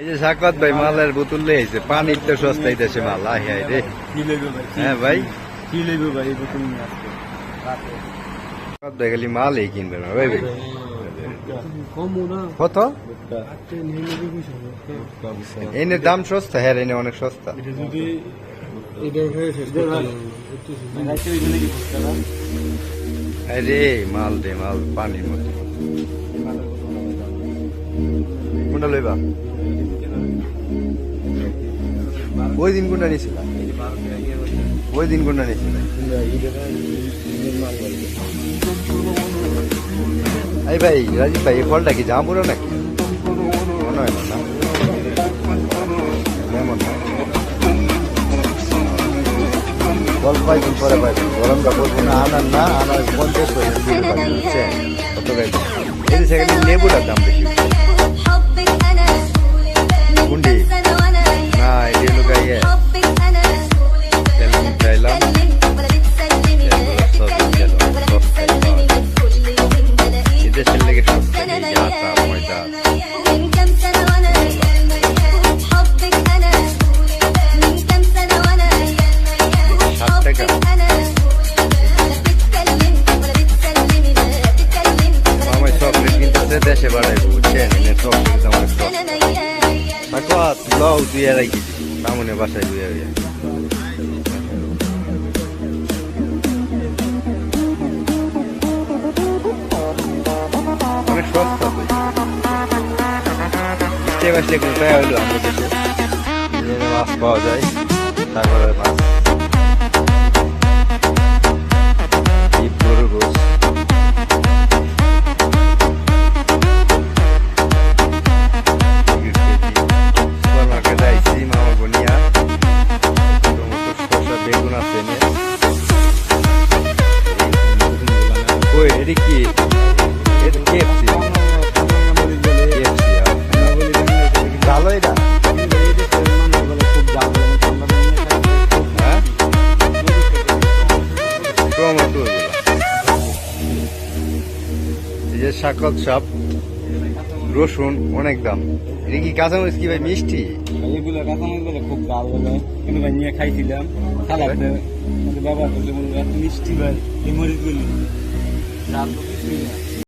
যে সাকত ভাই মালের বোতল লেগেছে, পানির তো সস্তাই দেশে মাল। আহে রে, হ্যাঁ ভাই, কি লেগে ভাই এই বোতল নিয়ে আসতে সাকত ভাই খালি মালই কিনবে না ভাই। ভাই কত এনে দাম সস্তা? হ্যাঁ এনে অনেক সস্তা। আরে মাল রে মাল, পানির মতো। কোনটা লইবা? ওই দিন কোনটা নিয়েছিল? ওই দিন কোনটা নিয়েছিল? এই ভাই রাজীব ভাই, এই ফলটা কি জামুরা নাকি? মনে হয় না, ফল পাইবেন পরে পাইবেন, গরমটা করবো না। আনার না আনার 50 পয়সা দিতে পারবেন, বুঝছেন? কত গাই এই সেখানে লেবুটার দাম বেশি। কুন্ডি না এই লোক গাইয়ে চাইলাম দেশের লেগে সস্তা, আটা ময়দা। দেশে বাড়াইব, বুঝছেন? লও দুই আড়াই কেজি সামনে বাসায় দুই আড়াই। অনেক সস্তা তো, স্টেপ বাই স্টেপ কোথায় হইলো আমাদের দেশে মাছ পাওয়া যায়। তারপরে মাছ গরুর গোস, বেগুন আছে। ওই এটা কি? এটা কেএফসি। ভালো এটা? হ্যাঁ টমেটো, এই যে শাকত সাপ, রসুন অনেক দাম। এটা কি কাঁচামরিচ কি ভাই মিষ্টি? এগুলো কাঁচামরিচ বলে খুব ভালো বলে, কিন্তু ভাই নিয়ে খাইছিলাম খালাতে ব্যবহার করলে মিষ্টি ভাই এই মরিচ গুলি।